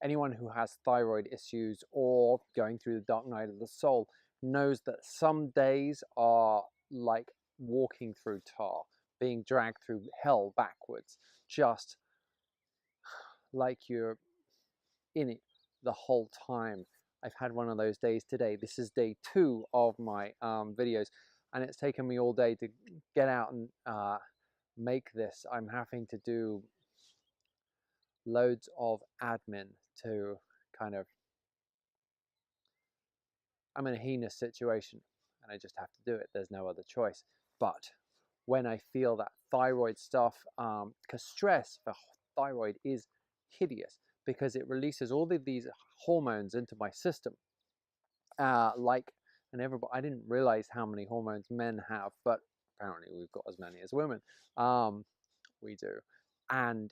Anyone who has thyroid issues or going through the dark night of the soul knows that some days are like walking through tar, being dragged through hell backwards, just like you're in it the whole time. I've had one of those days today. This is day 2 of my videos, and it's taken me all day to get out and make this. I'm having to do loads of admin to kind of, I'm in a heinous situation and I just have to do it. There's no other choice. But when I feel that thyroid stuff, because stress for thyroid is hideous, because it releases all of these hormones into my system. And everybody, I didn't realize how many hormones men have, but apparently we've got as many as women. We do. And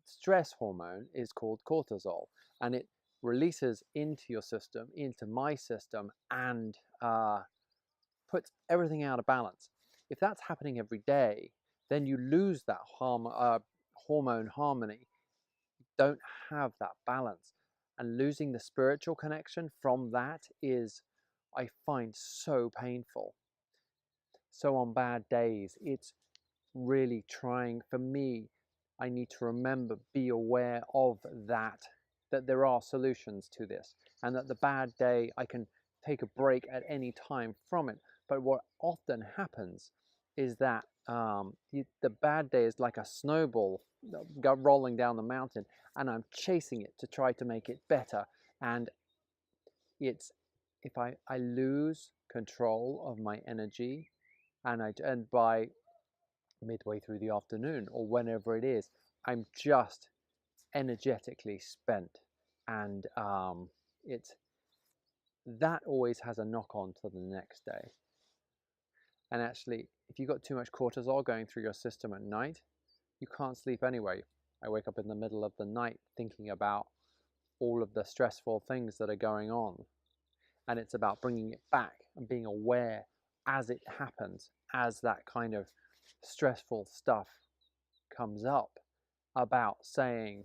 stress hormone is called cortisol, and it releases into your system, into my system, and puts everything out of balance. If that's happening every day, then you lose that hormone harmony. You don't have that balance. And losing the spiritual connection from that is, I find, so painful. So on bad days, it's really trying, for me, I need to remember, be aware of that there are solutions to this, and that the bad day, I can take a break at any time from it. But what often happens is that the bad day is like a snowball rolling down the mountain, and I'm chasing it to try to make it better. And it's, if I lose control of my energy, and by midway through the afternoon or whenever it is, I'm just energetically spent, and that always has a knock on to the next day. And actually, if you've got too much cortisol going through your system at night, you can't sleep anyway. I wake up in the middle of the night thinking about all of the stressful things that are going on, and it's about bringing it back and being aware as it happens, as that kind of stressful stuff comes up, about saying,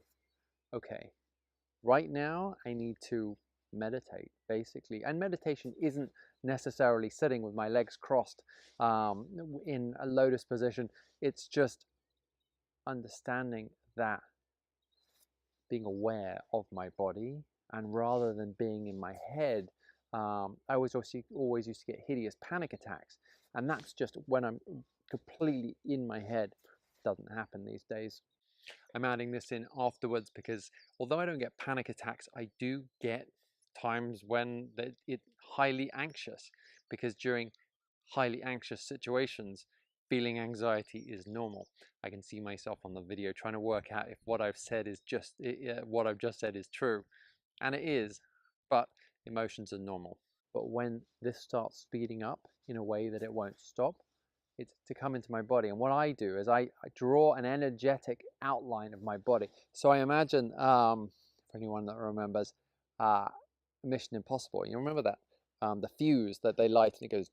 okay, right now I need to meditate, basically. And meditation isn't necessarily sitting with my legs crossed in a lotus position. It's just understanding that, being aware of my body, and rather than being in my head, I always used to get hideous panic attacks, and that's just when I'm completely in my head. Doesn't happen these days. I'm adding this in afterwards because although I don't get panic attacks, I do get times when it's highly anxious, because during highly anxious situations, feeling anxiety is normal. I can see myself on the video trying to work out if what I've said is just what I've just said is true, and it is, but emotions are normal. But when this starts speeding up in a way that it won't stop, it's to come into my body. And what I do is I draw an energetic outline of my body. So I imagine, for anyone that remembers Mission Impossible, you remember that? The fuse that they light and it goes,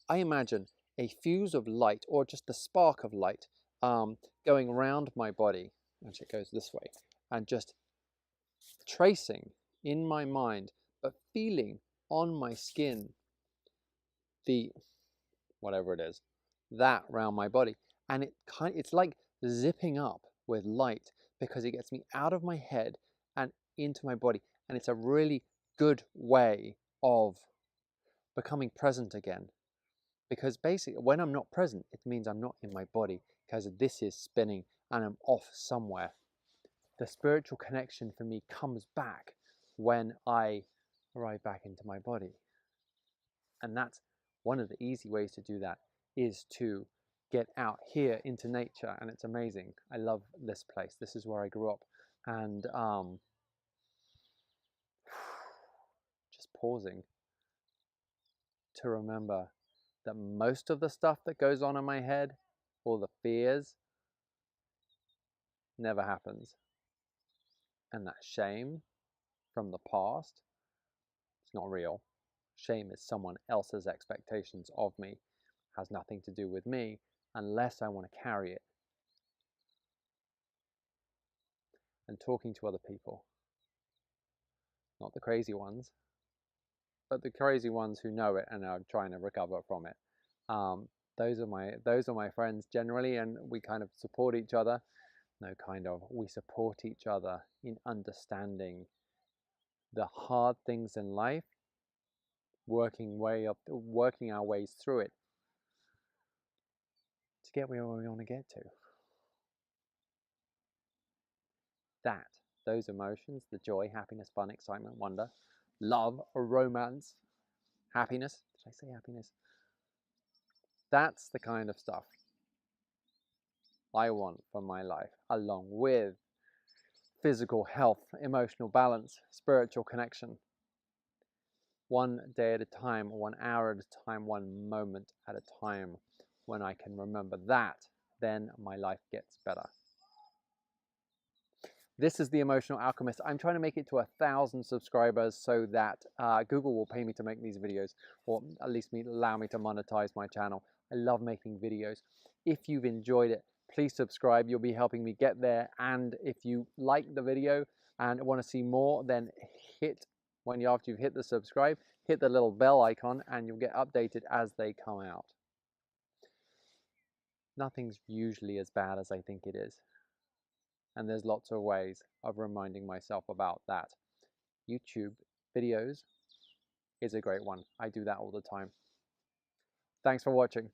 I imagine a fuse of light, or just a spark of light, going around my body. Actually, it goes this way, and just tracing in my mind, but feeling on my skin the whatever it is, that around my body. And it's like zipping up with light, because it gets me out of my head and into my body. And it's a really good way of becoming present again, because basically when I'm not present, it means I'm not in my body, because this is spinning and I'm off somewhere. The spiritual connection for me comes back when I arrive back into my body. And that's one of the easy ways to do that, is to get out here into nature. And it's amazing. I love this place. This is where I grew up. And just pausing to remember that most of the stuff that goes on in my head, all the fears, never happens. And that shame from the past, it's not real. Shame is someone else's expectations of me, has nothing to do with me, unless I want to carry it. and talking to other people. Not the crazy ones, but the crazy ones who know it and are trying to recover from it. Those are my friends generally, and we kind of support each other. We support each other in understanding the hard things in life, working our ways through it to get where we want to get to. Those emotions, the joy, happiness, fun, excitement, wonder, love, romance, happiness. Did I say happiness? That's the kind of stuff I want for my life, along with physical health, emotional balance, spiritual connection. One day at a time, 1 hour at a time, 1 moment at a time. When I can remember that, then my life gets better. This is The Emotional Alchemist. I'm trying to make it to 1,000 subscribers so that Google will pay me to make these videos, or at least allow me to monetize my channel. I love making videos. If you've enjoyed it, please subscribe. You'll be helping me get there. And if you like the video and want to see more, then after you've hit the subscribe, hit the little bell icon and you'll get updated as they come out. Nothing's usually as bad as I think it is. And there's lots of ways of reminding myself about that. YouTube videos is a great one. I do that all the time. Thanks for watching.